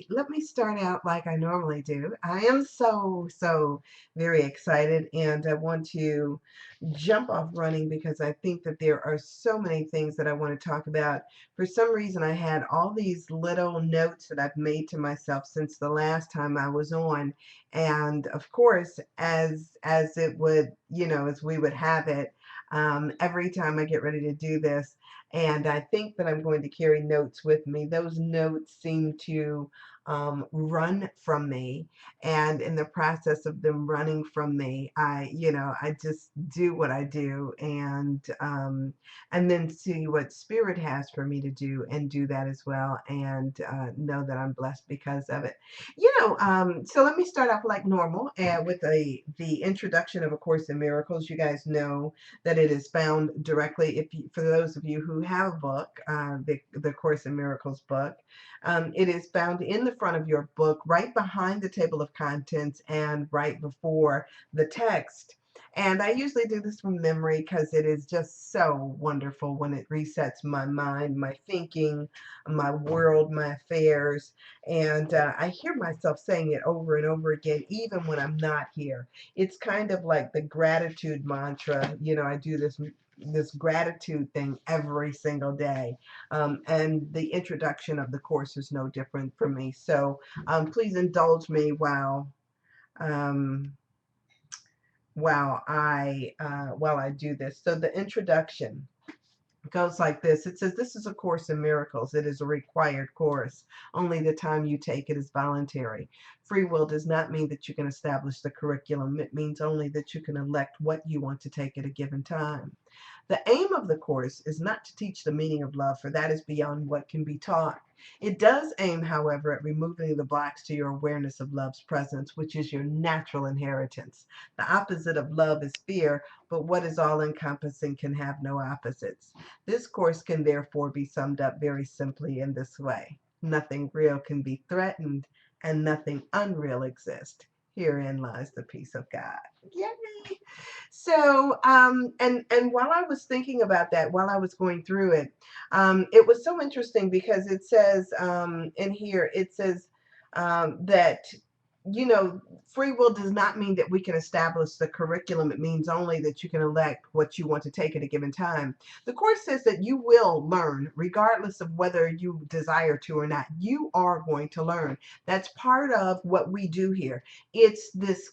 Let me start out like I normally do. I am so very excited, and I want to jump off running because I think that there are so many things that I want to talk about. For some reason, I had all these little notes that I've made to myself since the last time I was on, and of course, as it would, as we would have it, every time I get ready to do this. And I think that I'm going to carry notes with me. Those notes seem to run from me. And in the process of them running from me, I just do what I do and then see what Spirit has for me to do and do that as well and know that I'm blessed because of it. So let me start off like normal with the introduction of A Course in Miracles. You guys know that it is found directly, if you, for those of you who have a book, the Course in Miracles book, it is found in the front of your book, right behind the table of contents and right before the text. And I usually do this from memory because it is just so wonderful when it resets my mind, my thinking, my world, my affairs. And I hear myself saying it over and over again, even when I'm not here. It's kind of like the gratitude mantra. I do this gratitude thing every single day. And the introduction of the course is no different for me. So please indulge me um, while I do this. So the introduction goes like this. It says, "This is a course in miracles. It is a required course. Only the time you take it is voluntary. Free will does not mean that you can establish the curriculum. It means only that you can elect what you want to take at a given time. The aim of the course is not to teach the meaning of love, for that is beyond what can be taught. It does aim, however, at removing the blocks to your awareness of love's presence, which is your natural inheritance. The opposite of love is fear, but what is all encompassing can have no opposites. This course can therefore be summed up very simply in this way: nothing real can be threatened, and nothing unreal exists. Herein lies the peace of God." Yay! So, and while I was thinking about that, while I was going through it, it was so interesting because it says in here, it says that free will does not mean that we can establish the curriculum. It means only that you can elect what you want to take at a given time. The course says that you will learn, regardless of whether you desire to or not. You are going to learn. That's part of what we do here. It's this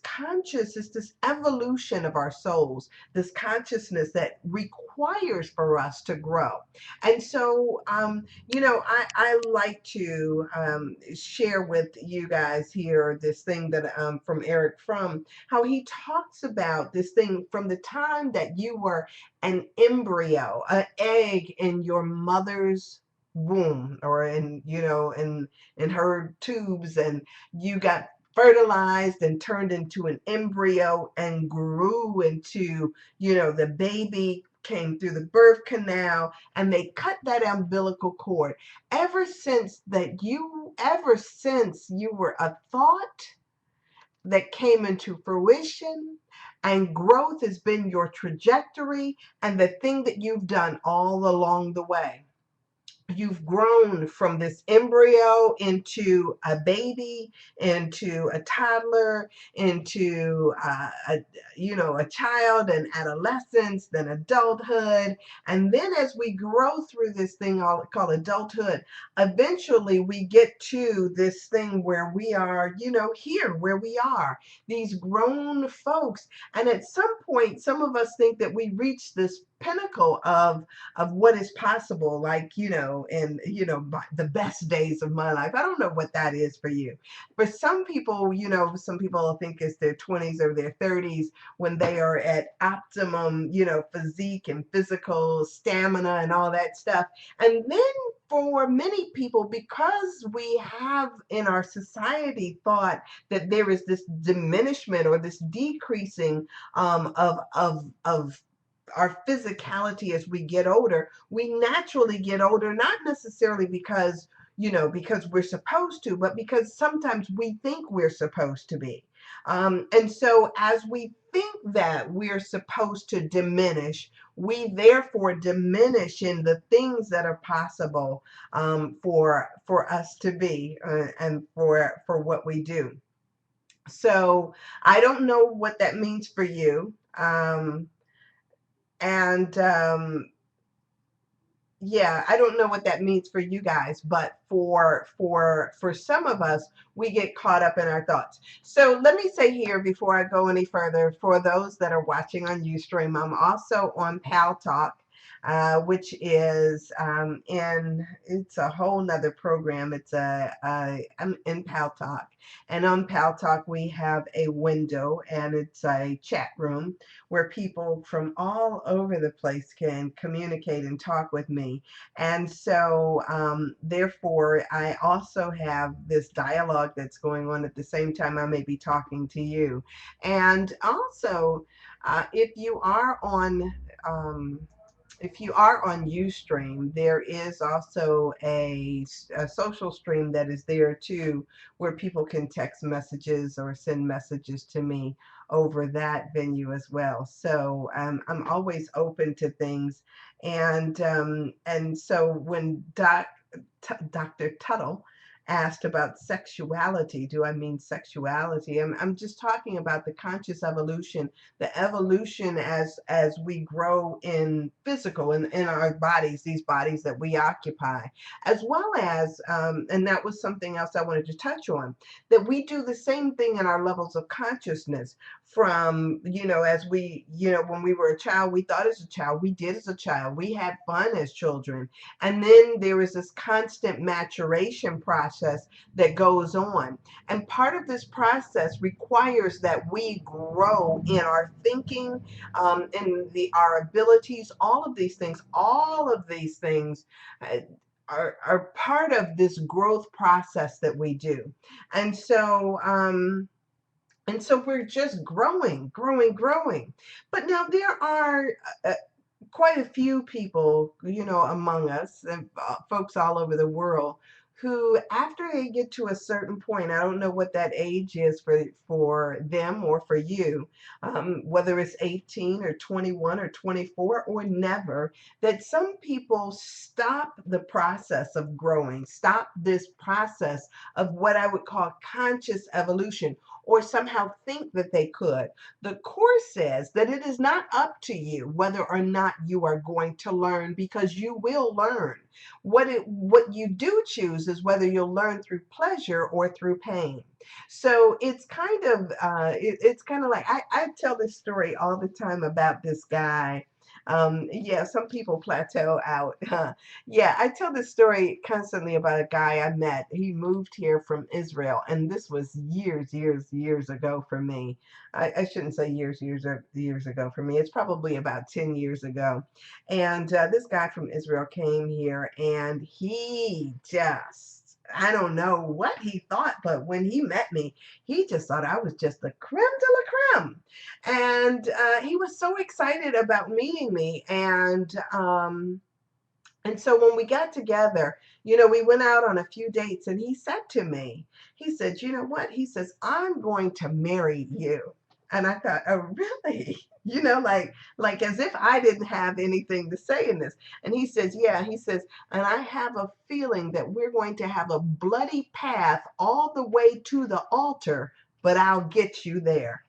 evolution of our souls, this consciousness that requires for us to grow. And so, I like to share with you guys here this thing that from Eric Fromm, how he talks about this thing from the time that you were an embryo, an egg in your mother's womb, or in her tubes, and you got fertilized and turned into an embryo and grew into, the baby came through the birth canal, and they cut that umbilical cord. Ever since you were a thought that came into fruition, and growth has been your trajectory and the thing that you've done all along the way. You've grown from this embryo into a baby, into a toddler, into a child, and adolescence, then adulthood. And then as we grow through this thing called adulthood, eventually we get to this thing where we are, here where we are, these grown folks. And at some point, some of us think that we reach this pinnacle of what is possible, like, in, the best days of my life. I don't know what that is for you. For some people, some people think it's their 20s or their 30s when they are at optimum, physique and physical stamina and all that stuff. And then for many people, because we have in our society thought that there is this diminishment or this decreasing of our physicality as we get older, we naturally get older, not necessarily because we're supposed to, but because sometimes we think we're supposed to be. And so as we think that we're supposed to diminish, we therefore diminish in the things that are possible for us to be and for what we do. So I don't know what that means for you. And Yeah, I don't know what that means for you guys, but for some of us, we get caught up in our thoughts. So let me say here before I go any further, for those that are watching on Ustream, I'm also on Paltalk, which is it's a whole nother program. I'm in Paltalk, and on Paltalk we have a window, and it's a chat room where people from all over the place can communicate and talk with me. And so, therefore, I also have this dialogue that's going on at the same time I may be talking to you. And also, if you are on, if you are on Ustream, there is also a social stream that is there too, where people can text messages or send messages to me over that venue as well. So I'm always open to things, and so when Dr. Tuttle asked about sexuality, do I mean sexuality? I'm just talking about the conscious evolution, the evolution as we grow in physical in our bodies, these bodies that we occupy, as well as and that was something else I wanted to touch on, that we do the same thing in our levels of consciousness. From, as we, when we were a child, we thought as a child, we did as a child, we had fun as children, and then there is this constant maturation process that goes on. And part of this process requires that we grow in our thinking, in our abilities, all of these things uh, are part of this growth process that we do. And so, we're just growing, growing, growing. But now there are quite a few people, among us, and folks all over the world, who, after they get to a certain point, I don't know what that age is for them or for you, whether it's 18 or 21 or 24 or never, that some people stop the process of growing, stop this process of what I would call conscious evolution, or somehow think that they could. The Course says that it is not up to you whether or not you are going to learn, because you will learn. What you do choose is whether you'll learn through pleasure or through pain. So it's it's kind of like I tell this story all the time about this guy. Yeah, some people plateau out. Yeah, I tell this story constantly about a guy I met. He moved here from Israel, and this was years, years, years ago for me. I shouldn't say years ago for me. It's probably about 10 years ago. And this guy from Israel came here, and he just, I don't know what he thought, but when he met me, he just thought I was just the creme de la creme. And he was so excited about meeting me. And so when we got together, we went out on a few dates, and he said to me, he said, you know what? He says, I'm going to marry you. And I thought, oh, really? Like as if I didn't have anything to say in this. And he says, yeah, he says, and I have a feeling that we're going to have a bloody path all the way to the altar, but I'll get you there.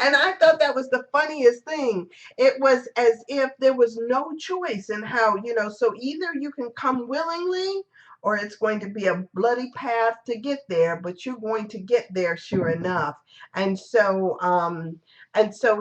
And I thought that was the funniest thing. It was as if there was no choice in how, so either you can come willingly, or it's going to be a bloody path to get there, but you're going to get there sure enough. And so,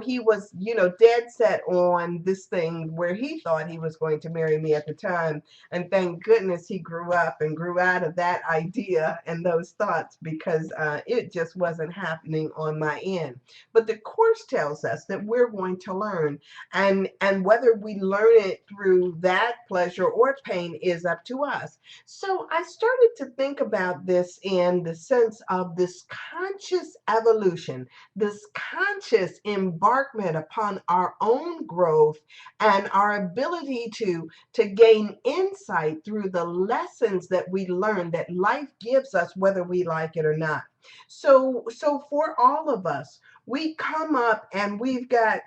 he was, dead set on this thing where he thought he was going to marry me at the time. And thank goodness he grew up and grew out of that idea and those thoughts, because it just wasn't happening on my end. But the Course tells us that we're going to learn, and whether we learn it through that pleasure or pain is up to us. So I started to think about this in the sense of this conscious evolution, this conscious embarkment upon our own growth and our ability to gain insight through the lessons that we learn that life gives us, whether we like it or not. So for all of us, we come up and we've got,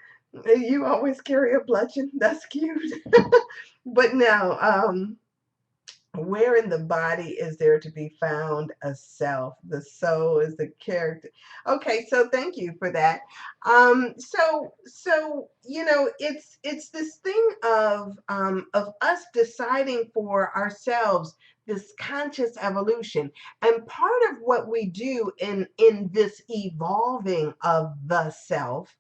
you always carry a bludgeon. That's cute. But no, where in the body is there to be found a self? The soul is the character. Okay, so thank you for that. So it's this thing of us deciding for ourselves this conscious evolution. And part of what we do in this evolving of the self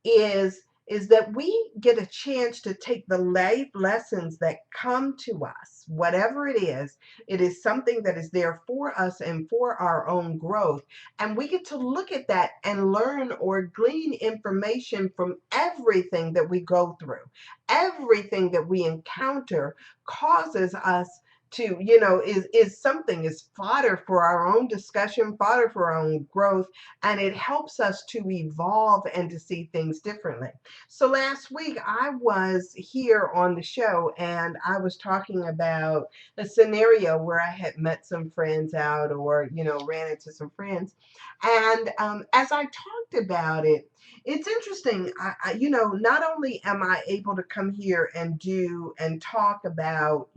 is that we get a chance to take the life lessons that come to us, whatever it is something that is there for us and for our own growth. And we get to look at that and learn or glean information from everything that we go through. Everything that we encounter causes us to, is something, is fodder for our own discussion, fodder for our own growth, and it helps us to evolve and to see things differently. So last week I was here on the show and I was talking about a scenario where I had met some friends out or, ran into some friends. And as I talked about it, it's interesting. Not only am I able to come here and do and talk about,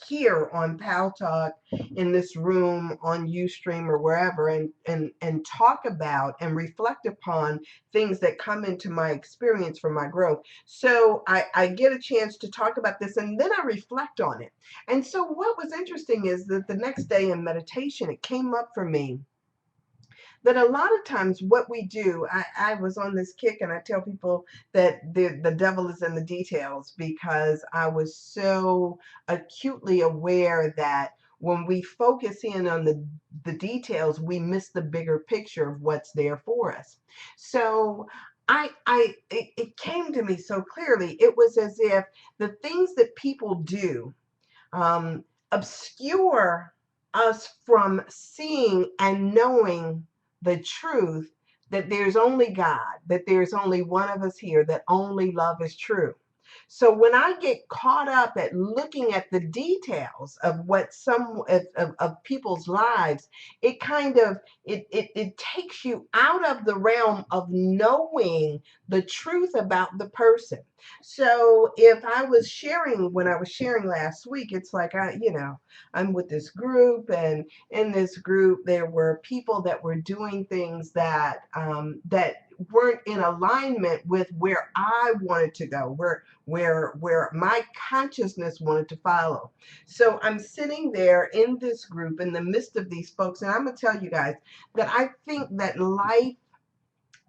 here on Paltalk in this room on Ustream or wherever, and talk about and reflect upon things that come into my experience from my growth. So I get a chance to talk about this and then I reflect on it. And so what was interesting is that the next day in meditation, it came up for me that a lot of times what we do, I was on this kick and I tell people that the devil is in the details, because I was so acutely aware that when we focus in on the details, we miss the bigger picture of what's there for us. So it came to me so clearly. It was as if the things that people do um, obscure us from seeing and knowing the truth that there's only God, that there's only one of us here, that only love is true. So when I get caught up at looking at the details of what of people's lives, it kind of it takes you out of the realm of knowing the truth about the person. So if I was sharing, when I was sharing last week, it's like I'm with this group, and in this group there were people that were doing things that weren't in alignment with where I wanted to go, where my consciousness wanted to follow. So I'm sitting there in this group in the midst of these folks, and I'm gonna tell you guys that I think that life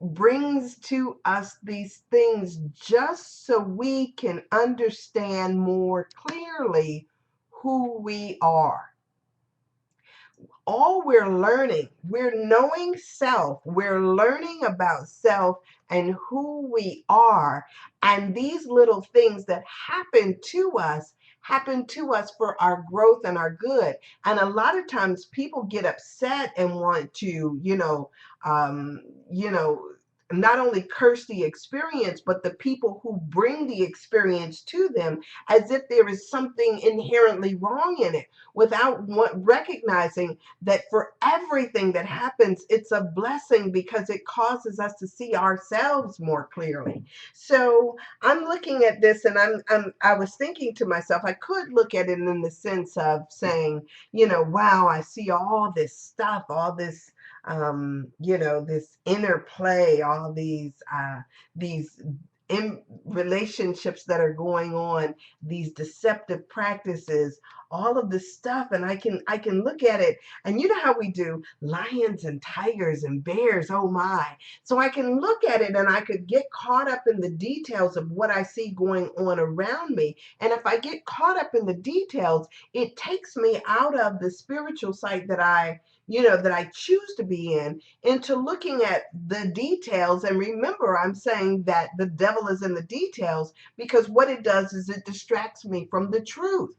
brings to us these things just so we can understand more clearly who we are. All we're knowing self, we're learning about self and who we are. And these little things that happen to us for our growth and our good. And a lot of times people get upset and want to, um, you know, not only curse the experience, but the people who bring the experience to them, as if there is something inherently wrong in it, without recognizing that for everything that happens, it's a blessing, because it causes us to see ourselves more clearly. So I'm looking at this, and I was thinking to myself, I could look at it in the sense of saying, wow, I see all this stuff, all this this interplay, all these in relationships that are going on, these deceptive practices, all of this stuff, and I can look at it, and you know how we do lions and tigers and bears, oh my. So I can look at it and I could get caught up in the details of what I see going on around me. And if I get caught up in the details, it takes me out of the spiritual sight that I choose to be in, into looking at the details. And remember, I'm saying that the devil is in the details, because what it does is it distracts me from the truth.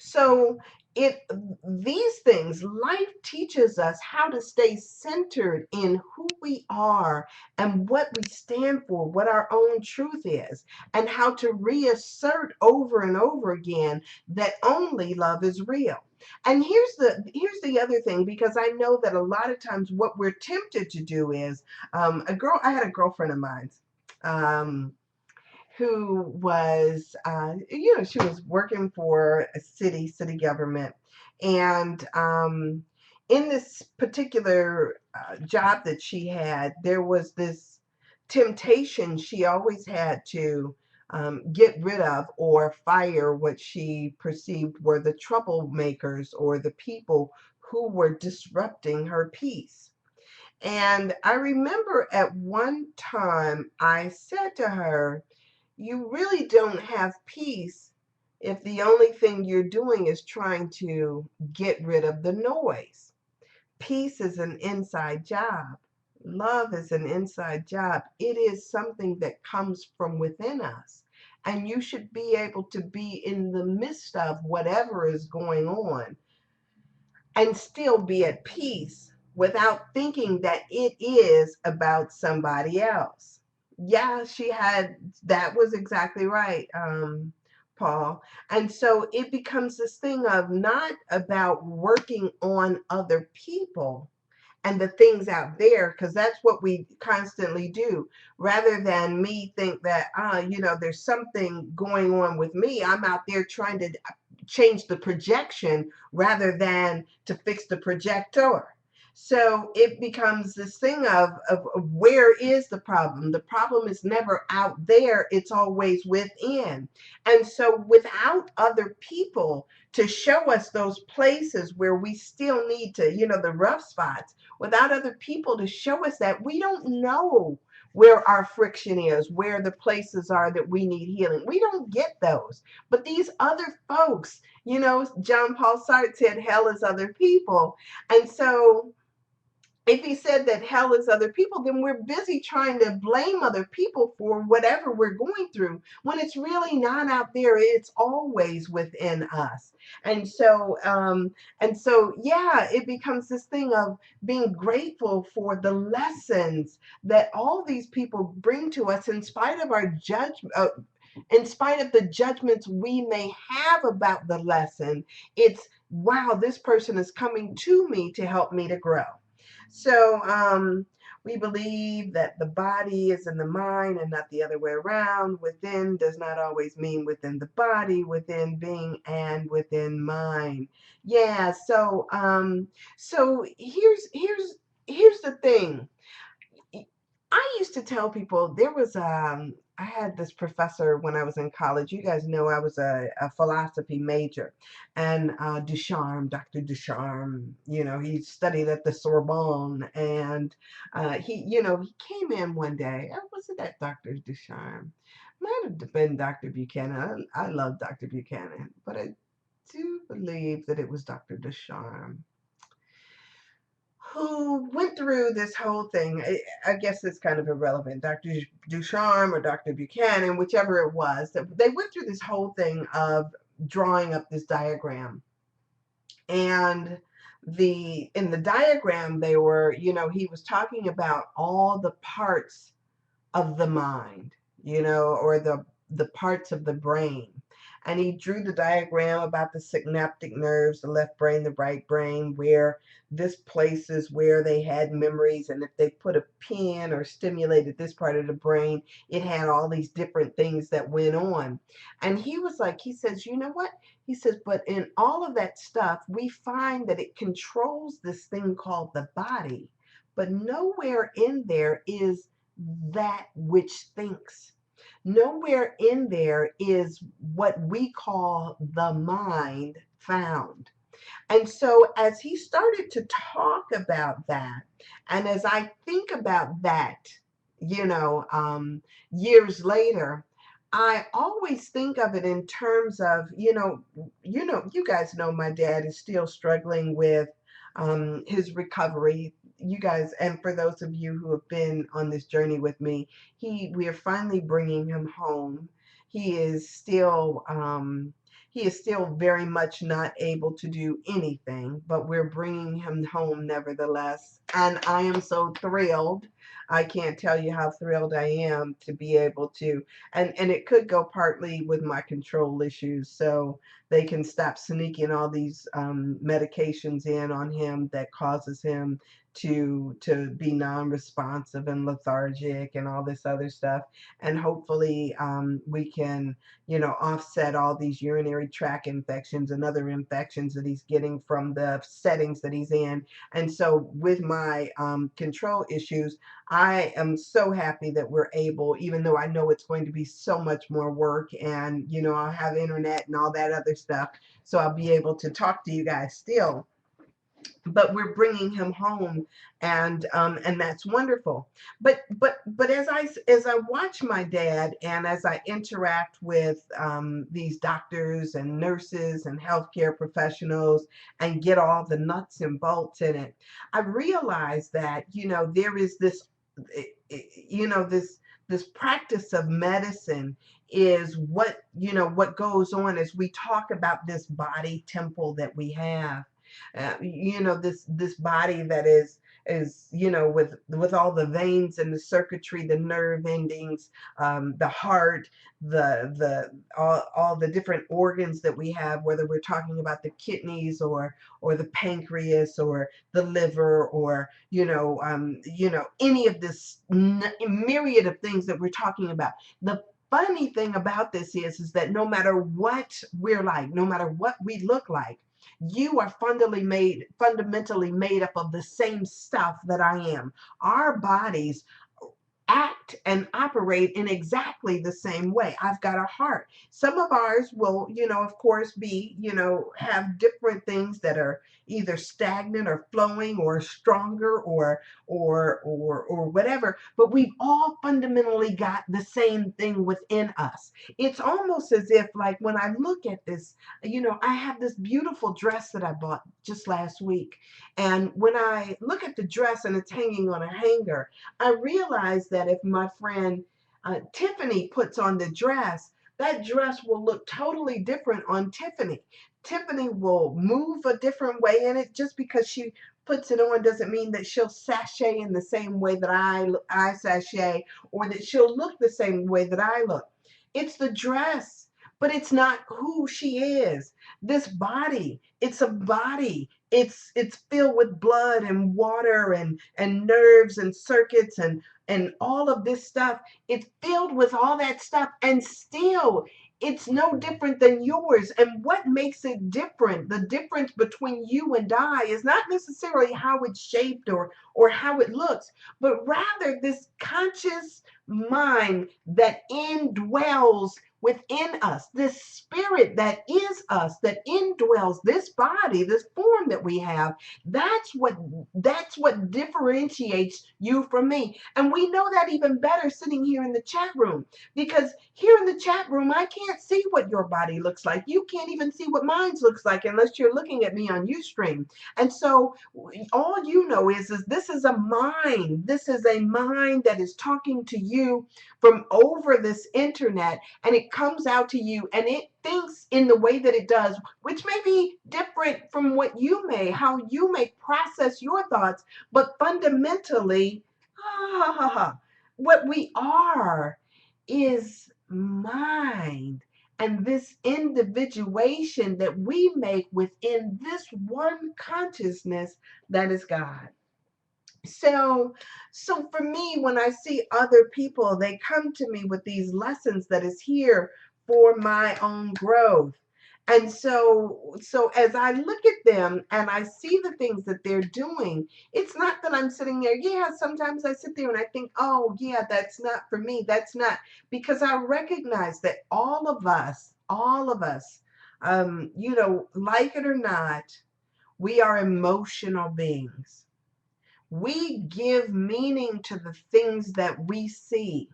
So it these things, life teaches us how to stay centered in who we are and what we stand for, what our own truth is, and how to reassert over and over again that only love is real. And here's the other thing, because I know that a lot of times what we're tempted to do is, I had a girlfriend of mine, um, who was, she was working for a city government. And in this particular job that she had, there was this temptation she always had to get rid of or fire what she perceived were the troublemakers or the people who were disrupting her peace. And I remember at one time I said to her, you really don't have peace if the only thing you're doing is trying to get rid of the noise. Peace is an inside job. Love is an inside job. It is something that comes from within us. And you should be able to be in the midst of whatever is going on and still be at peace without thinking that it is about somebody else. Yeah, that was exactly right, Paul. And so it becomes this thing of not about working on other people and the things out there, because that's what we constantly do, rather than me think that there's something going on with me. I'm out there trying to change the projection rather than to fix the projector. So it becomes this thing of where is the problem? The problem is never out there, it's always within. And so without other people to show us those places where we still need to, the rough spots, without other people to show us that, we don't know where our friction is, where the places are that we need healing. We don't get those. But these other folks, John Paul Sartre said, hell is other people. And so if he said that hell is other people, then we're busy trying to blame other people for whatever we're going through, when it's really not out there. It's always within us. And so yeah, it becomes this thing of being grateful for the lessons that all these people bring to us, in spite of our judgment, in spite of the judgments we may have about the lesson. It's, wow, this person is coming to me to help me to grow. So we believe that the body is in the mind and not the other way around. Within does not always mean within the body, within being and within mind. Yeah. So here's the thing. I used to tell people, I had this professor when I was in college. You guys know I was a philosophy major, and Ducharme, Dr. Ducharme, he studied at the Sorbonne, and he came in one day. Was it that Dr. Ducharme? Might have been Dr. Buchanan. I love Dr. Buchanan, but I do believe that it was Dr. Ducharme who went through this whole thing. I guess it's kind of irrelevant, Dr. Ducharme or Dr. Buchanan, whichever it was. They went through this whole thing of drawing up this diagram. And in the diagram, he was talking about all the parts of the mind, or the parts of the brain. And he drew the diagram about the synaptic nerves, the left brain, the right brain, where this place is where they had memories. And if they put a pin or stimulated this part of the brain, it had all these different things that went on. And he says, you know what? He says, but in all of that stuff, we find that it controls this thing called the body. But nowhere in there is that which thinks. Nowhere in there is what we call the mind found. And so as he started to talk about that, and as I think about that, years later, I always think of it in terms of, you guys know my dad is still struggling with his recovery. You guys, and for those of you who have been on this journey with me, we are finally bringing him home. He is still he is still very much not able to do anything, but we're bringing him home nevertheless. And I am so thrilled. I can't tell you how thrilled I am to be able to, and it could go partly with my control issues. So they can stop sneaking all these medications in on him that causes him to be non-responsive and lethargic and all this other stuff. And hopefully we can, you know, offset all these urinary tract infections and other infections that he's getting from the settings that he's in. And so with my control issues, I am so happy that we're able, even though I know it's going to be so much more work, and you know, I'll have internet and all that other stuff, so I'll be able to talk to you guys still, but we're bringing him home, and that's wonderful. But as I watch my dad, and as I interact with these doctors and nurses and healthcare professionals and get all the nuts and bolts in it, I realize that, you know, there is this, you know, this practice of medicine is what, you know, what goes on as we talk about this body temple that we have. You know, this body that is, you know, with all the veins and the circuitry, the nerve endings, the heart, the all the different organs that we have, whether we're talking about the kidneys or the pancreas or the liver, or you know, any of this myriad of things that we're talking about. The funny thing about this is that no matter what we're like, no matter what we look like, you are fundamentally made up of the same stuff that I am. Our bodies act and operate in exactly the same way. I've got a heart. Some of ours will, you know, of course, be, you know, have different things that are either stagnant or flowing or stronger or whatever, but we've all fundamentally got the same thing within us. It's almost as if, like, when I look at this, you know, I have this beautiful dress that I bought just last week, and when I look at the dress and it's hanging on a hanger, I realized that if my friend Tiffany puts on the dress, that dress will look totally different on Tiffany. Tiffany will move a different way in it. Just because she puts it on doesn't mean that she'll sashay in the same way that I sashay, or that she'll look the same way that I look. It's the dress, but it's not who she is. This body, it's a body. It's filled with blood and water and nerves and circuits and all of this stuff. It's filled with all that stuff, and still it's no different than yours. And what makes it different, the difference between you and I, is not necessarily how it's shaped or how it looks, but rather this conscious mind that indwells within us, this spirit that is us, that indwells this body, this form that we have. That's what differentiates you from me. And we know that even better sitting here in the chat room, because here in the chat room, I can't see what your body looks like. You can't even see what mine looks like unless you're looking at me on Ustream. And so all you know is this is a mind. This is a mind that is talking to you from over this internet, and it comes out to you, and it thinks in the way that it does, which may be different from how you may process your thoughts, but fundamentally, what we are is mind. And this individuation that we make within this one consciousness that is God. So for me, when I see other people, they come to me with these lessons that is here for my own growth. And so as I look at them and I see the things that they're doing, it's not that I'm sitting there. Yeah, sometimes I sit there and I think, oh yeah, that's not for me. That's not, because I recognize that all of us, you know, like it or not, we are emotional beings. We give meaning to the things that we see.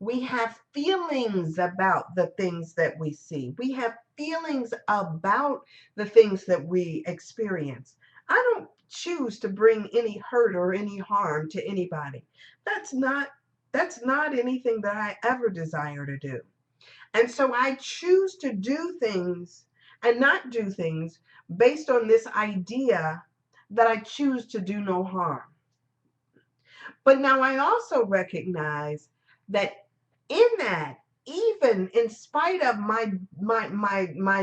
We have feelings about the things that we see. We have feelings about the things that we experience. I don't choose to bring any hurt or any harm to anybody. That's not anything that I ever desire to do. And so I choose to do things and not do things based on this idea that I choose to do no harm. But now I also recognize that in that, even in spite of my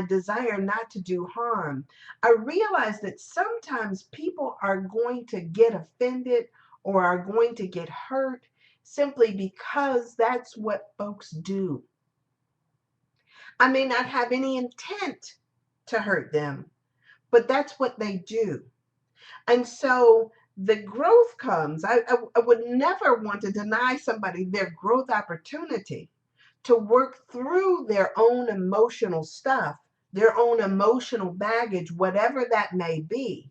desire not to do harm, I realize that sometimes people are going to get offended or are going to get hurt simply because that's what folks do. I may not have any intent to hurt them, but that's what they do. And so the growth comes. I would never want to deny somebody their growth opportunity to work through their own emotional stuff, their own emotional baggage, whatever that may be.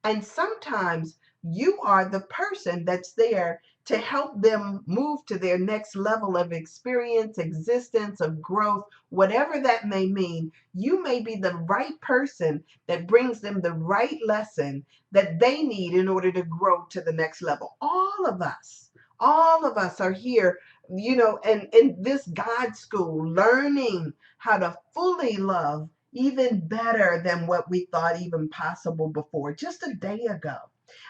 And sometimes you are the person that's there to help them move to their next level of experience, existence, of growth, whatever that may mean. You may be the right person that brings them the right lesson that they need in order to grow to the next level. All of us are here, and in this God school, learning how to fully love even better than what we thought even possible before, just a day ago.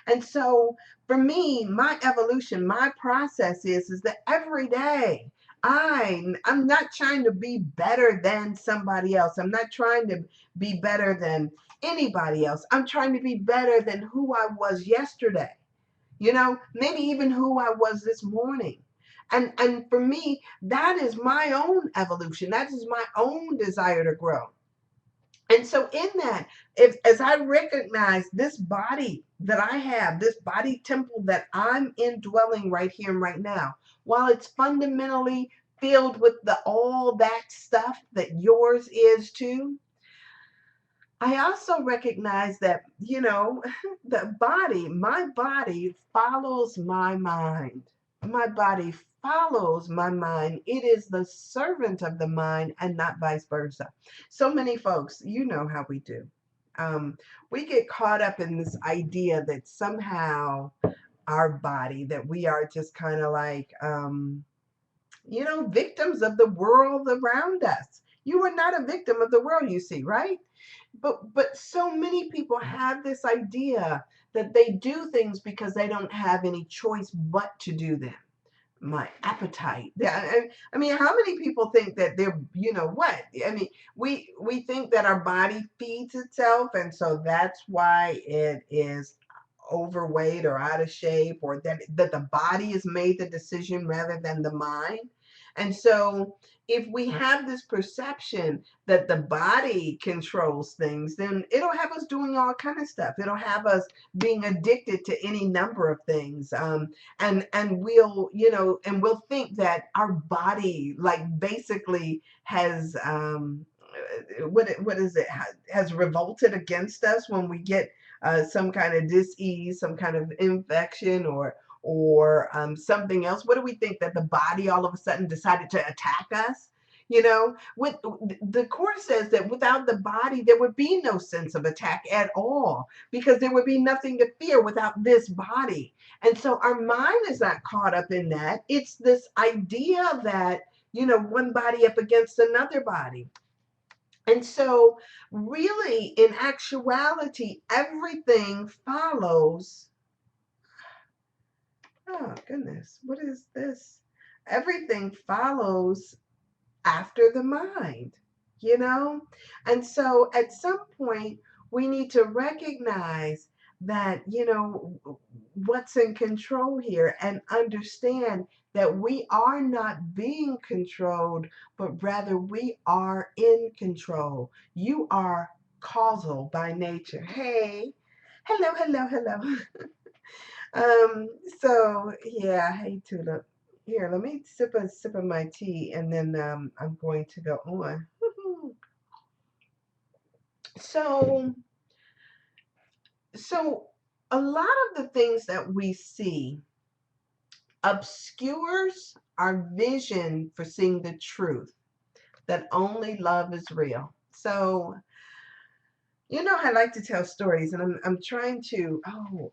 And so for me, my evolution, my process is that every day I'm not trying to be better than somebody else. I'm not trying to be better than anybody else. I'm trying to be better than who I was yesterday. Maybe even who I was this morning. And for me, that is my own evolution. That is my own desire to grow. And so in that, if as I recognize this body that I have, this body temple that I'm indwelling right here and right now, while it's fundamentally filled with the all that stuff that yours is too, I also recognize that, my body follows my mind. My body follows my mind. It is the servant of the mind and not vice versa. So many folks, you know how we do. We get caught up in this idea that somehow our body, that we are just kind of like, victims of the world around us. You are not a victim of the world, you see, right? But so many people have this idea that they do things because they don't have any choice but to do them. My appetite. Yeah, I mean, how many people think that they're, what? I mean, we think that our body feeds itself, and so that's why it is overweight or out of shape, or that the body has made the decision rather than the mind. And so if we have this perception that the body controls things, then it'll have us doing all kind of stuff. It'll have us being addicted to any number of things. And we'll think that our body like basically has what is it, has revolted against us when we get some kind of dis-ease, some kind of infection, or something else. What do we think, that the body all of a sudden decided to attack us? With the course says that without the body, there would be no sense of attack at all, because there would be nothing to fear without this body. And so our mind is not caught up in that. It's this idea that, one body up against another body. And so, really, in actuality, everything follows. Oh, goodness, what is this? Everything follows after the mind, you know? And so at some point, we need to recognize that, what's in control here, and understand that we are not being controlled, but rather we are in control. You are causal by nature. Hey, hello, hello, hello. So yeah, hey Tulip. Here, let me sip of my tea, and then I'm going to go on. So so a lot of the things that we see obscures our vision for seeing the truth that only love is real. So I like to tell stories, and I'm trying to.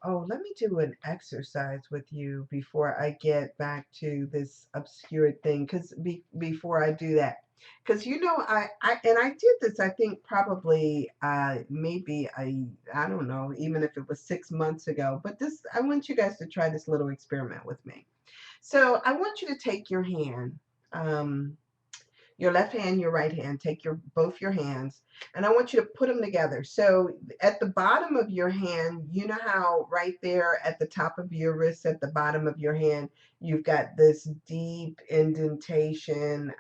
Let me do an exercise with you before I get back to this obscure thing. Because before I do that, Because I did this, I think probably maybe I don't know, even if it was 6 months ago, but this, I want you guys to try this little experiment with me. So I want you to take um, your left hand, your right hand, take both your hands, and I want you to put them together. So at the bottom of your hand, you know how right there at the top of your wrist, at the bottom of your hand, you've got this deep indentation.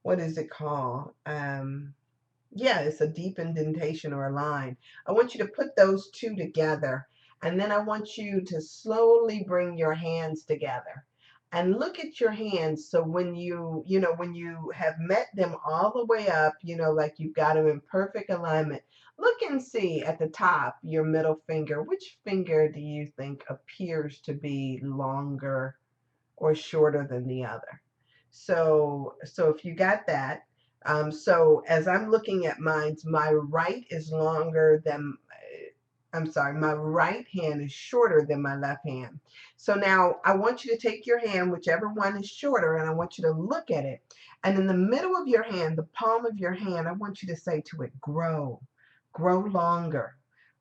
What is it called? Yeah, it's a deep indentation or a line. I want you to put those two together, and then I want you to slowly bring your hands together and look at your hands. So when you have met them all the way up, like you've got them in perfect alignment, look and see at the top, your middle finger, which finger do you think appears to be longer or shorter than the other? So if you got that, so as I'm looking at mine, my right is longer than, I'm sorry, my right hand is shorter than my left hand. So now I want you to take your hand, whichever one is shorter, and I want you to look at it. And in the middle of your hand, the palm of your hand, I want you to say to it, grow, grow longer,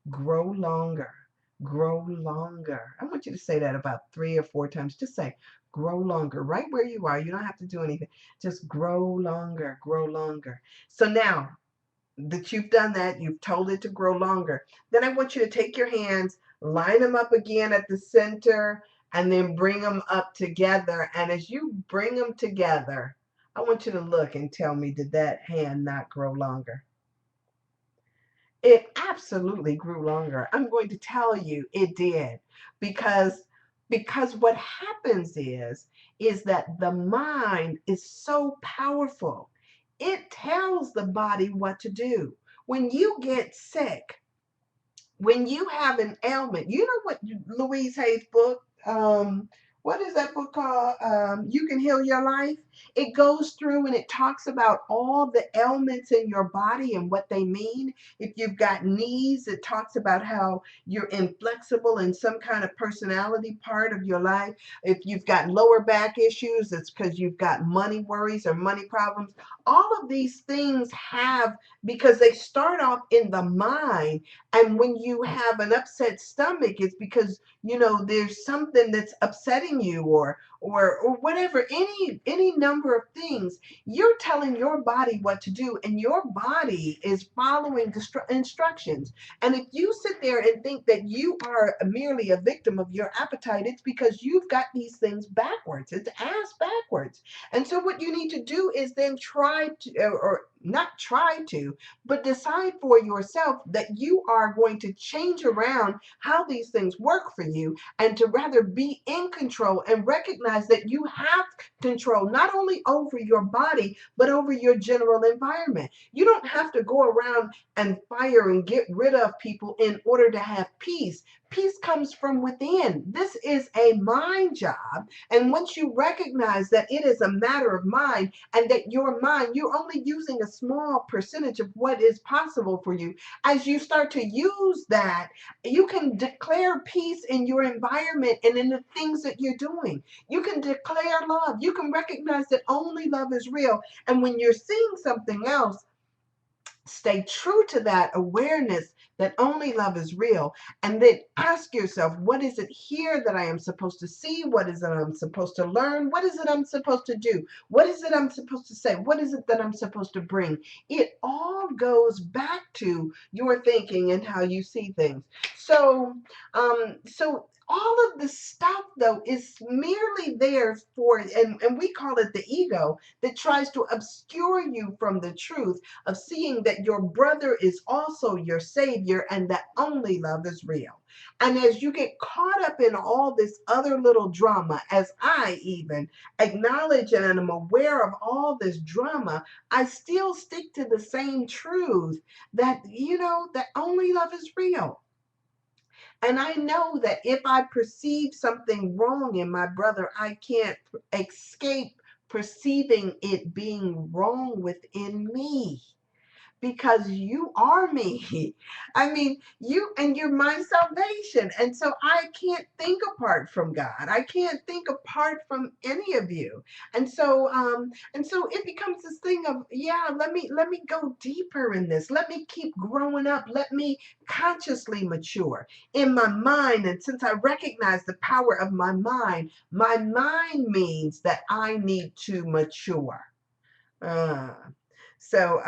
grow longer, grow longer. I want you to say that about 3 or 4 times. Just say, grow longer, right where you are. You don't have to do anything. Just grow longer, grow longer. So now that you've done that, you've told it to grow longer. Then I want you to take your hands, line them up again at the center, and then bring them up together. And as you bring them together, I want you to look and tell me, did that hand not grow longer? It absolutely grew longer. I'm going to tell you it did, because what happens is that the mind is so powerful. It tells the body what to do. When you get sick, when you have an ailment, you know what Louise Hay's book, what is that book called? You Can Heal Your Life. It goes through and it talks about all the ailments in your body and what they mean. If you've got knees, it talks about how you're inflexible in some kind of personality part of your life. If you've got lower back issues, it's because you've got money worries or money problems. All of these things because they start off in the mind, and when you have an upset stomach, it's because there's something that's upsetting you, or whatever, any number of things. You're telling your body what to do, and your body is following the instructions. And if you sit there and think that you are merely a victim of your appetite, it's because you've got these things backwards. It's ass backwards. And so what you need to do is then try to, or not try to, but decide for yourself that you are going to change around how these things work for you, and to rather be in control and recognize that you have control not only over your body, but over your general environment. You don't have to go around and fire and get rid of people in order to have peace. Peace comes from within. This is a mind job. And once you recognize that it is a matter of mind, and that your mind, you're only using a small percentage of what is possible for you, as you start to use that, you can declare peace in your environment and in the things that you're doing. You can declare love. You can recognize that only love is real. And when you're seeing something else, stay true to that awareness that only love is real, and then ask yourself, what is it here that I am supposed to see? What is it I'm supposed to learn? What is it I'm supposed to do? What is it I'm supposed to say? What is it that I'm supposed to bring? It all goes back to your thinking and how you see things. So all of the stuff, though, is merely there for, and we call it the ego, that tries to obscure you from the truth of seeing that your brother is also your savior, and that only love is real. And as you get caught up in all this other little drama, as I even acknowledge and am aware of all this drama, I still stick to the same truth that, that only love is real. And I know that if I perceive something wrong in my brother, I can't escape perceiving it being wrong within me. because you are me. I mean, you and you're my salvation. And so I can't think apart from God. I can't think apart from any of you. And so it becomes this thing of, yeah, let me go deeper in this. Let me keep growing up. Let me consciously mature in my mind. And since I recognize the power of my mind means that I need to mature. Uh, so,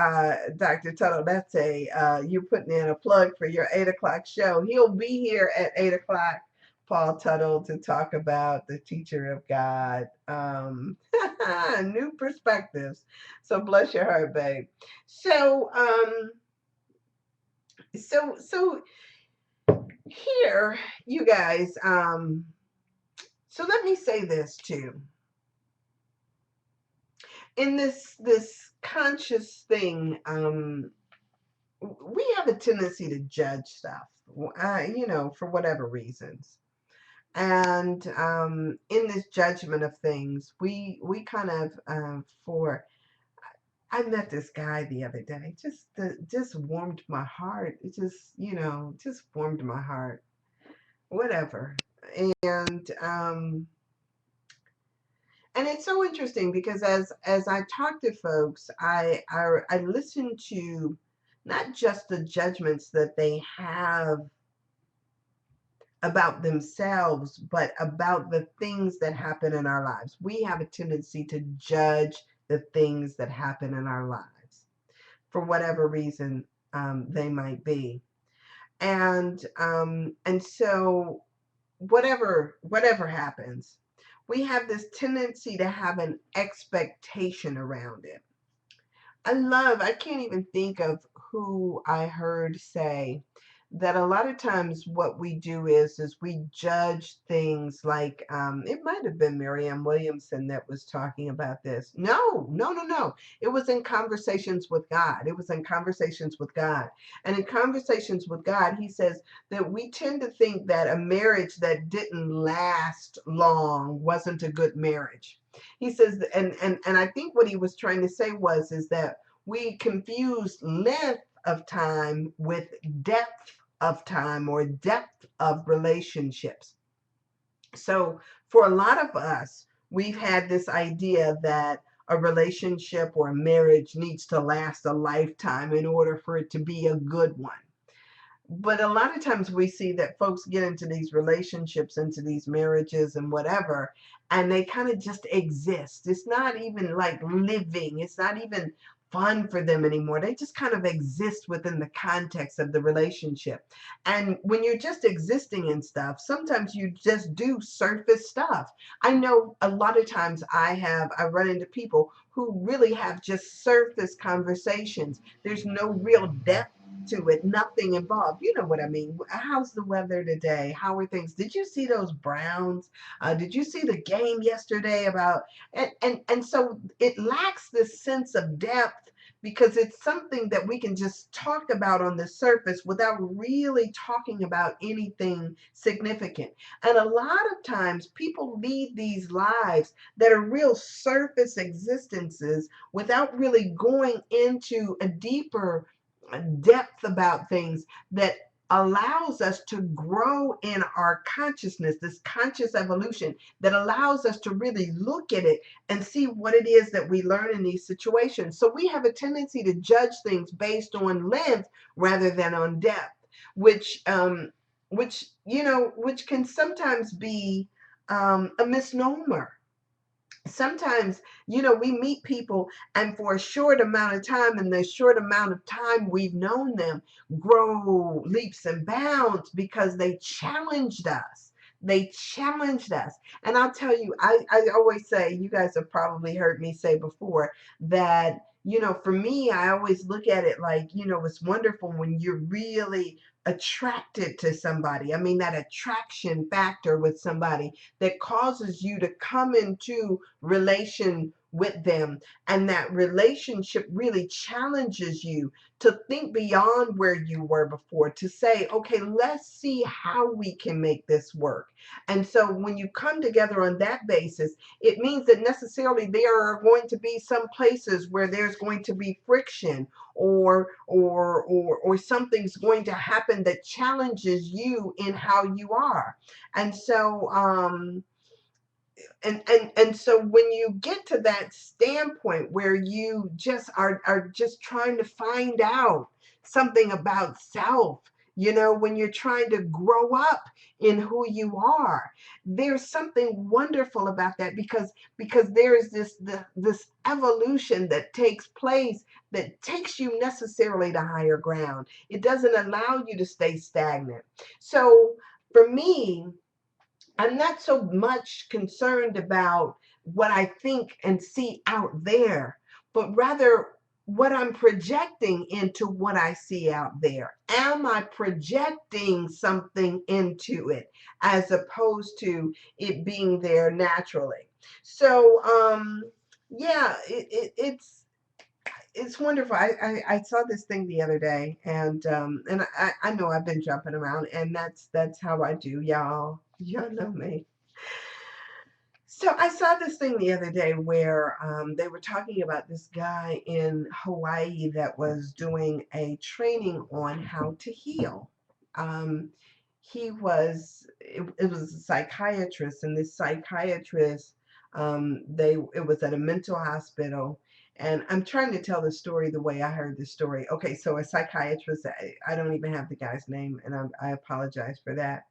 Dr. Tuttle, that's you're putting in a plug for your 8 o'clock show. He'll be here at 8 o'clock, Paul Tuttle, to talk about the teacher of God, new perspectives. So bless your heart, babe. So, so here, you guys. So let me say this too. In this conscious thing, we have a tendency to judge stuff, for whatever reasons. And in this judgment of things, we kind of for I met this guy the other day, just warmed my heart. It just warmed my heart. Whatever. And and it's so interesting because as I talk to folks, I listen to not just the judgments that they have about themselves, but about the things that happen in our lives. We have a tendency to judge the things that happen in our lives for whatever reason they might be, and so whatever happens, we have this tendency to have an expectation around it. I can't even think of who I heard say that a lot of times what we do is we judge things like, it might have been Marianne Williamson that was talking about this. No. It was in Conversations with God. It was in Conversations with God. And in Conversations with God, he says that we tend to think that a marriage that didn't last long wasn't a good marriage. He says, and I think what he was trying to say is that we confuse length of time with depth of time or depth of relationships. So for a lot of us, we've had this idea that a relationship or a marriage needs to last a lifetime in order for it to be a good one. But a lot of times we see that folks get into these relationships, into these marriages and whatever, and they kind of just exist. It's not even like living. It's not even fun for them anymore. They just kind of exist within the context of the relationship. And when you're just existing in stuff, sometimes you just do surface stuff. I know a lot of times I run into people who really have just surface conversations. There's no real depth to it, nothing involved. You know what I mean? How's the weather today? How are things? Did you see those Browns? Did you see the game yesterday about and so it lacks this sense of depth because it's something that we can just talk about on the surface without really talking about anything significant. And a lot of times people lead these lives that are real surface existences without really going into a deeper depth about things that allows us to grow in our consciousness, this conscious evolution that allows us to really look at it and see what it is that we learn in these situations. So we have a tendency to judge things based on length rather than on depth, which can sometimes be a misnomer. Sometimes, we meet people and for a short amount of time, and the short amount of time we've known them, grow leaps and bounds because they challenged us. They challenged us. And I'll tell you, I always say, you guys have probably heard me say before that, for me, I always look at it like, it's wonderful when you're really attracted to somebody. I mean, that attraction factor with somebody that causes you to come into relation with them, and that relationship really challenges you to think beyond where you were before, to say, okay, let's see how we can make this work. And so when you come together on that basis, it means that necessarily there are going to be some places where there's going to be friction, or something's going to happen that challenges you in how you are. And so and so when you get to that standpoint where you just are just trying to find out something about self, when you're trying to grow up in who you are, there's something wonderful about that, because there is this evolution that takes place, that takes you necessarily to higher ground. It doesn't allow you to stay stagnant. So for me, I'm not so much concerned about what I think and see out there, but rather what I'm projecting into what I see out there. Am I projecting something into it as opposed to it being there naturally? So, yeah, it's wonderful. I saw this thing the other day, and I know I've been jumping around, and that's how I do, y'all. Y'all know me. So I saw this thing the other day where they were talking about this guy in Hawaii that was doing a training on how to heal. Um, it was a psychiatrist, and this psychiatrist, it was at a mental hospital. And I'm trying to tell the story the way I heard the story. Okay, so a psychiatrist, I don't even have the guy's name, and I apologize for that.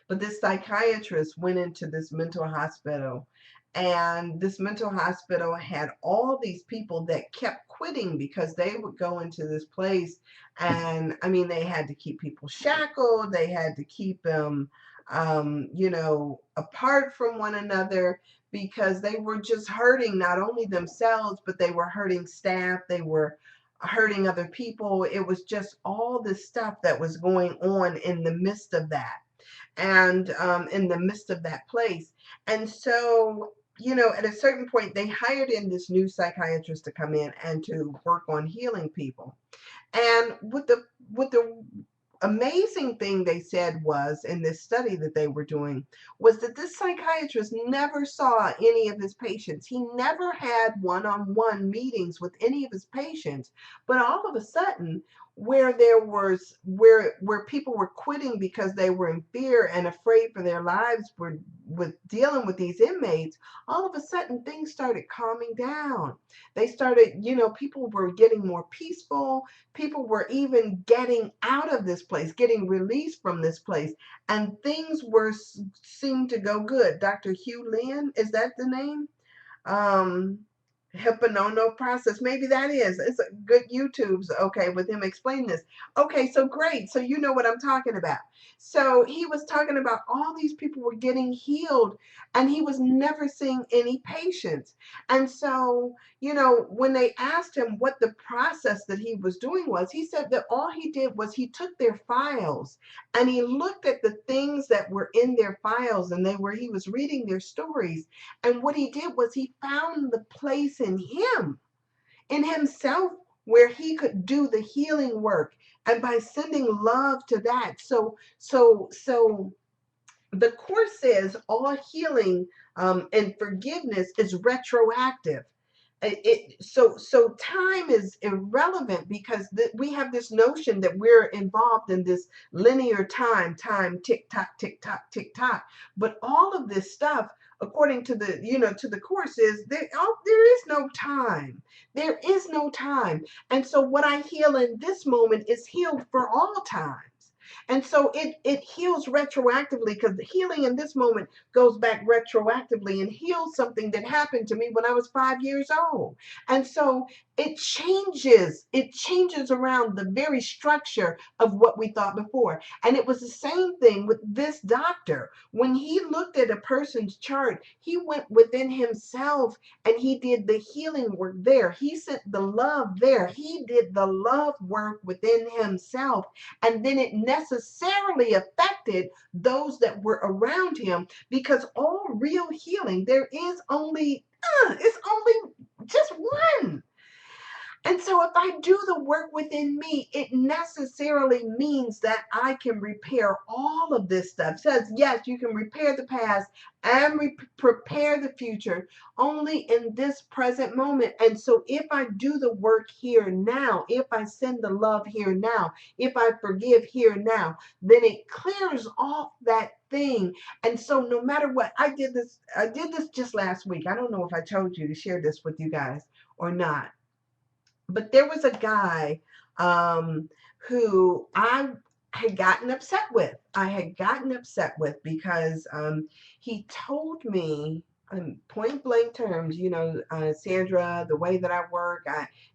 But this psychiatrist went into this mental hospital, and this mental hospital had all these people that kept quitting because they would go into this place. And I mean, they had to keep people shackled, they had to keep them, apart from one another, because they were just hurting not only themselves, but they were hurting staff, they were hurting other people. It was just all this stuff that was going on in the midst of that, and in the midst of that place. And so, at a certain point, they hired in this new psychiatrist to come in and to work on healing people. And with the amazing thing they said was, in this study that they were doing, was that this psychiatrist never saw any of his patients. He never had one-on-one meetings with any of his patients. But all of a sudden, where people were quitting because they were in fear and afraid for their lives, were with dealing with these inmates, all of a sudden things started calming down. They started, people were getting more peaceful. People were even getting out of this place, getting released from this place, and things seemed to go good. Dr. Hugh Lin, is that the name? um Hypnono process, maybe that is. It's a good YouTube's okay with him explaining this. Okay, so great, so you know what I'm talking about. So he was talking about all these people were getting healed, and he was never seeing any patients. And so, when they asked him what the process that he was doing was, he said that all he did was he took their files and he looked at the things that were in their files, and he was reading their stories. And what he did was he found the place in himself, where he could do the healing work. And by sending love to that. So the Course says all healing and forgiveness is retroactive. So time is irrelevant, because we have this notion that we're involved in this linear time, tick tock, tick tock, tick tock. But all of this stuff, according to the Course, is there is no time. There is no time. And so what I heal in this moment is healed for all times. And so it heals retroactively, because the healing in this moment goes back retroactively and heals something that happened to me when I was 5 years old. And so it changes around the very structure of what we thought before. And it was the same thing with this doctor. When he looked at a person's chart, he went within himself and he did the healing work there. He sent the love there. He did the love work within himself. And then it necessarily affected those that were around him, because all real healing, there is only It's only just one. And so if I do the work within me, it necessarily means that I can repair all of this stuff. It says, yes, you can repair the past and prepare the future only in this present moment. And so if I do the work here now, if I send the love here now, if I forgive here now, then it clears off that thing. And so no matter what, I did this just last week. I don't know if I told you to share this with you guys or not, but there was a guy who I had gotten upset with. I had gotten upset with because he told me in point blank terms, Sandra, the way that I work,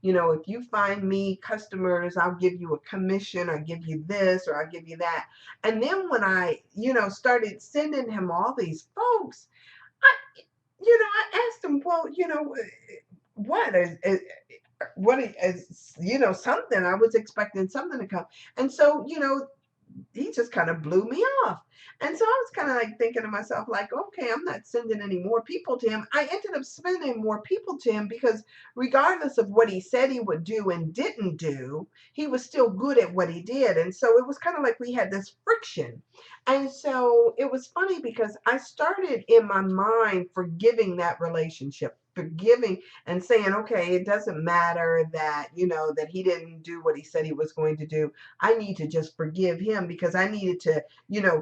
if you find me customers, I'll give you a commission, or give you this, or I'll give you that. And then when I, started sending him all these folks, I asked him, well, what is something. I was expecting something to come. And so, he just kind of blew me off. And so I was kind of like thinking to myself, like, okay, I'm not sending any more people to him. I ended up sending more people to him because regardless of what he said he would do and didn't do, he was still good at what he did. And so it was kind of like we had this friction. And so it was funny because I started in my mind forgiving that relationship, forgiving and saying, okay, it doesn't matter that, that he didn't do what he said he was going to do. I need to just forgive him because I needed to,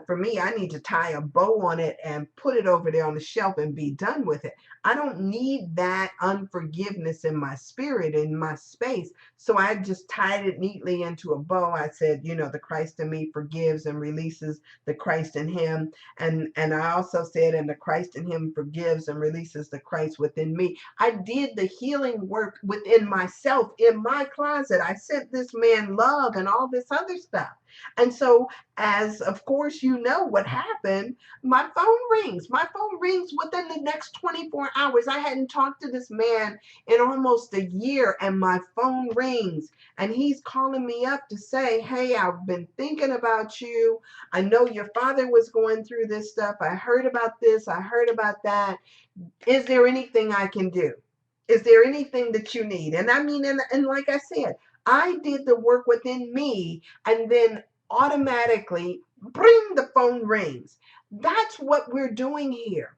for me, I need to tie a bow on it and put it over there on the shelf and be done with it. I don't need that unforgiveness in my spirit, in my space. So I just tied it neatly into a bow. I said, the Christ in me forgives and releases the Christ in him. And I also said, and the Christ in him forgives and releases the Christ within me. I did the healing work within myself in my closet. I sent this man love and all this other stuff. And so, as of course, what happened, my phone rings. My phone rings within the next 24 hours. I hadn't talked to this man in almost a year, and my phone rings. And he's calling me up to say, hey, I've been thinking about you. I know your father was going through this stuff. I heard about this. I heard about that. Is there anything I can do? Is there anything that you need? And I mean, and like I said, I did the work within me, and then automatically bring the phone rings. That's what we're doing here.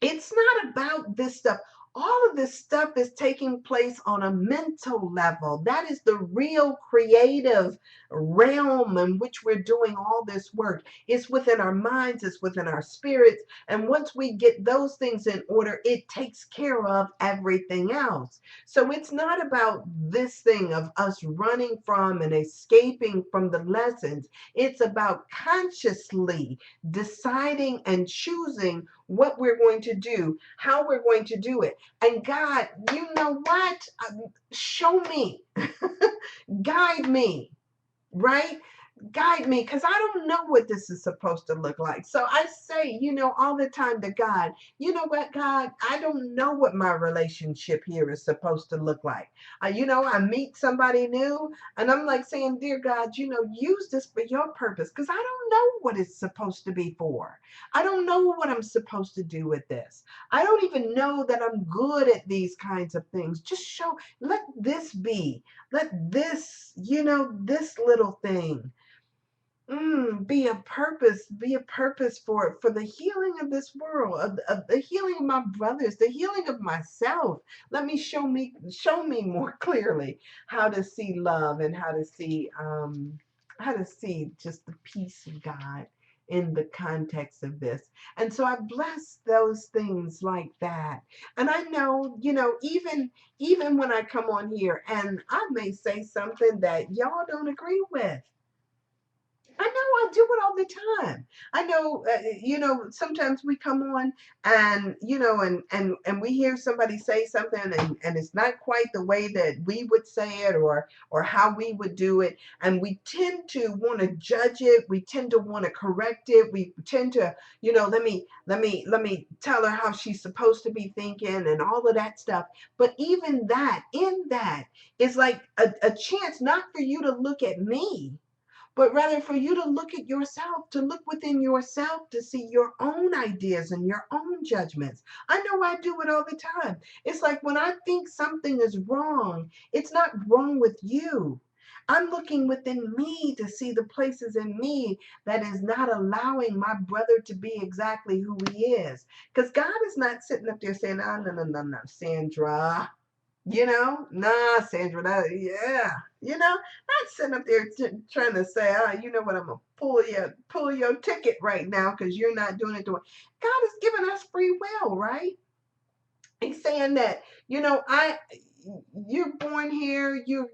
It's not about this stuff. All of this stuff is taking place on a mental level. That is the real creative realm in which we're doing all this work. It's within our minds, it's within our spirits. And once we get those things in order, it takes care of everything else. So it's not about this thing of us running from and escaping from the lessons. It's about consciously deciding and choosing what we're going to do, how we're going to do it. And God, you know what? Show me, guide me, right? Guide me, because I don't know what this is supposed to look like. So I say, all the time to God, you know what, God, I don't know what my relationship here is supposed to look like. I meet somebody new and I'm like saying, dear God, use this for your purpose, because I don't know what it's supposed to be for. I don't know what I'm supposed to do with this. I don't even know that I'm good at these kinds of things. Just let this be. Let this, this little thing be a purpose for the healing of this world, of the healing of my brothers, the healing of myself. Show me more clearly how to see love, and how to see just the peace of God in the context of this. And so I bless those things like that. And I know, even when I come on here and I may say something that y'all don't agree with, I know I do it all the time. I know, sometimes we come on and, and we hear somebody say something, and it's not quite the way that we would say it, or how we would do it. And we tend to want to judge it. We tend to want to correct it. We tend to, let me tell her how she's supposed to be thinking and all of that stuff. But even that, in that is like a chance not for you to look at me, but rather for you to look at yourself, to look within yourself, to see your own ideas and your own judgments. I know I do it all the time. It's like when I think something is wrong, it's not wrong with you. I'm looking within me to see the places in me that is not allowing my brother to be exactly who he is. Because God is not sitting up there saying, oh, no, no, no, no, Sandra. Nah, Sandra, yeah, not sitting up there trying to say, you know what, I'm gonna pull your ticket right now because you're not doing it the way. God has given us free will, right? He's saying that, you're born here, you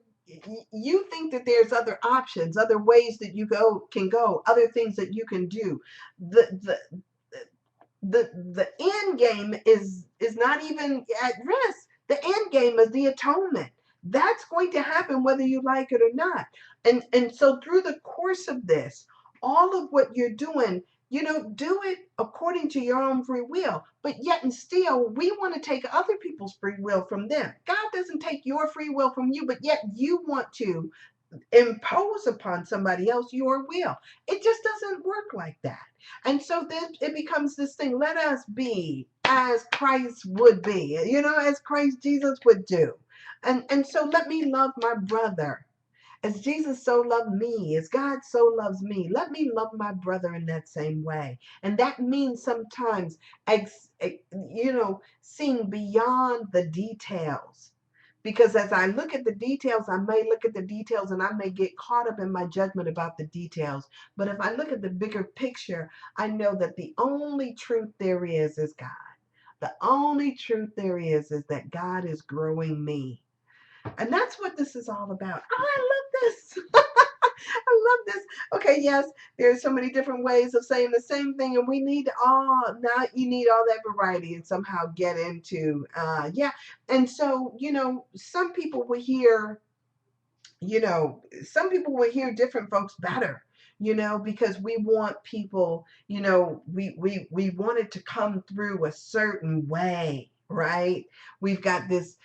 think that there's other options, other ways that you can go, other things that you can do. The the end game is not even at risk. The end game is the atonement. That's going to happen whether you like it or not. And so through the course of this, all of what you're doing, do it according to your own free will. But yet and still, we want to take other people's free will from them. God doesn't take your free will from you, but yet you want to impose upon somebody else your will. It just doesn't work like that. And so then it becomes this thing. Let us be as Christ would be, as Christ Jesus would do. And so let me love my brother as Jesus so loved me, as God so loves me. Let me love my brother in that same way. And that means sometimes, seeing beyond the details. Because as I look at the details, I may look at the details and I may get caught up in my judgment about the details. But if I look at the bigger picture, I know that the only truth there is God. The only truth there is that God is growing me. And that's what this is all about. Oh, I love this. I love this. Okay, yes, there's so many different ways of saying the same thing, and we need now you need all that variety and somehow get into, yeah. And so, some people will hear different folks better, because we want people, we want it to come through a certain way, right? We've got this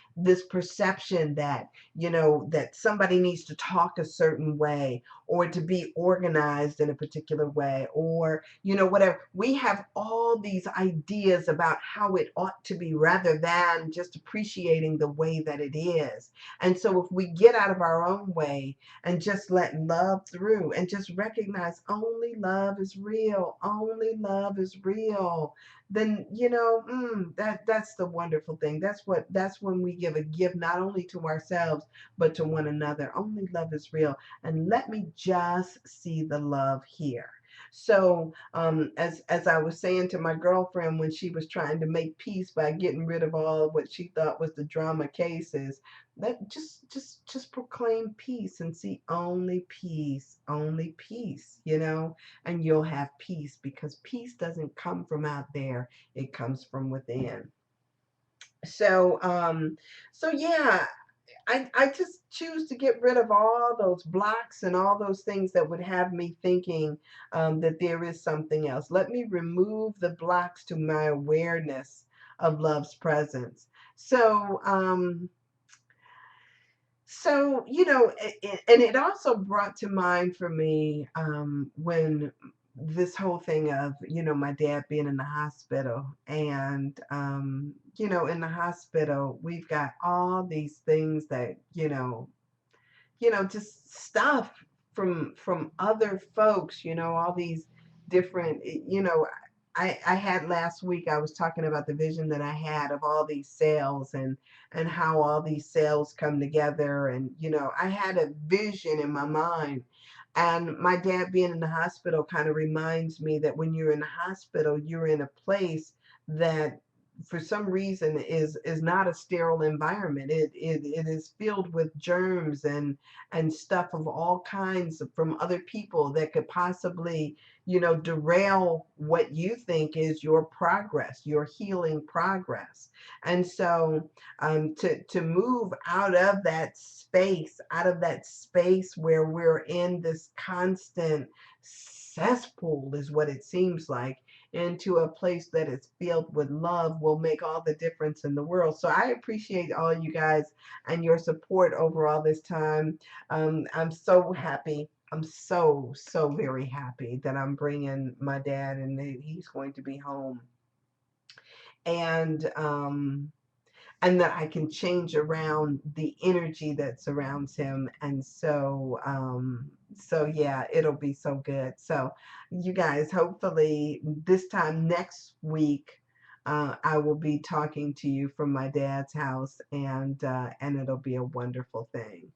perception that, that somebody needs to talk a certain way or to be organized in a particular way, or, whatever. We have all these ideas about how it ought to be rather than just appreciating the way that it is. And so if we get out of our own way and just let love through and just recognize only love is real, only love is real, then that's the wonderful thing. That's when we give a gift not only to ourselves but to one another. Only love is real. And let me just see the love here. So as I was saying to my girlfriend when she was trying to make peace by getting rid of all what she thought was the drama cases, that just proclaim peace and see only peace, and you'll have peace, because peace doesn't come from out there, it comes from within. So yeah, I just choose to get rid of all those blocks and all those things that would have me thinking that there is something else. Let me remove the blocks to my awareness of love's presence. And it also brought to mind for me when this whole thing of, my dad being in the hospital, and, in the hospital, we've got all these things that, just stuff from other folks, all these different, I had last week, I was talking about the vision that I had of all these cells, and how all these cells come together. And, I had a vision in my mind. And my dad being in the hospital kind of reminds me that when you're in the hospital, you're in a place that for some reason is not a sterile environment. It is filled with germs and stuff of all kinds from other people that could possibly, derail what you think is your progress, your healing progress. And so to move out of that space where we're in this constant cesspool, is what it seems like, into a place that is filled with love, will make all the difference in the world. So I appreciate all you guys and your support over all this time. I'm so happy I'm so, so very happy that I'm bringing my dad and that he's going to be home. And, and that I can change around the energy that surrounds him. And so, so yeah, it'll be so good. So you guys, hopefully this time next week, I will be talking to you from my dad's house, and it'll be a wonderful thing.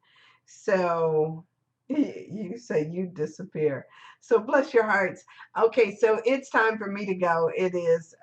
So you say you disappear. So bless your hearts. Okay, so it's time for me to go. It's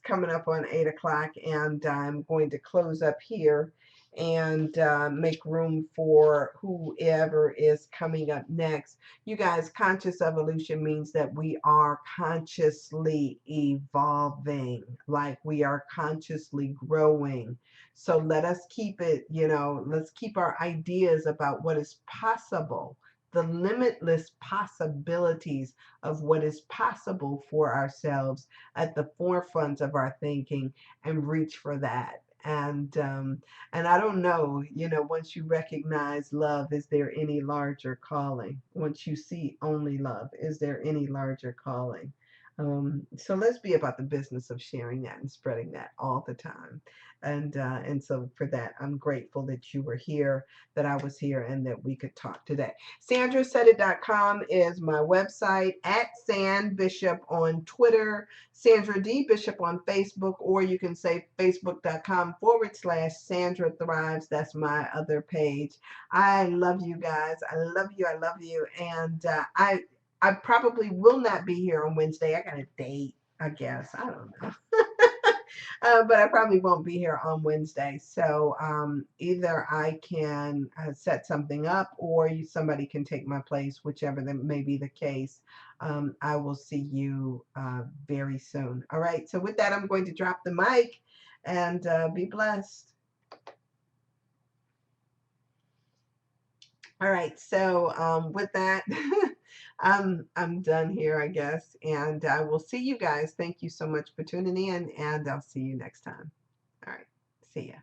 coming up on 8 o'clock, and I'm going to close up here and make room for whoever is coming up next. You guys, conscious evolution means that we are consciously evolving, like we are consciously growing. So let us keep it, let's keep our ideas about what is possible, the limitless possibilities of what is possible for ourselves at the forefront of our thinking, and reach for that. And I don't know, once you recognize love, is there any larger calling? Once you see only love, is there any larger calling? So let's be about the business of sharing that and spreading that all the time. And so for that, I'm grateful that you were here, that I was here, and that we could talk today. SandraSaidIt.com is my website, at San Bishop on Twitter, Sandra D. Bishop on Facebook, or you can say Facebook.com/Sandra Thrives. That's my other page. I love you guys. I love you. I love you. And I probably will not be here on Wednesday. I got a date, I guess. I don't know. But I probably won't be here on Wednesday. So either I can set something up, or somebody can take my place, whichever that may be the case. I will see you very soon. All right. So with that, I'm going to drop the mic, and be blessed. All right. So with that, I'm done here, I guess, and I will see you guys. Thank you so much for tuning in, and I'll see you next time. All right. See ya.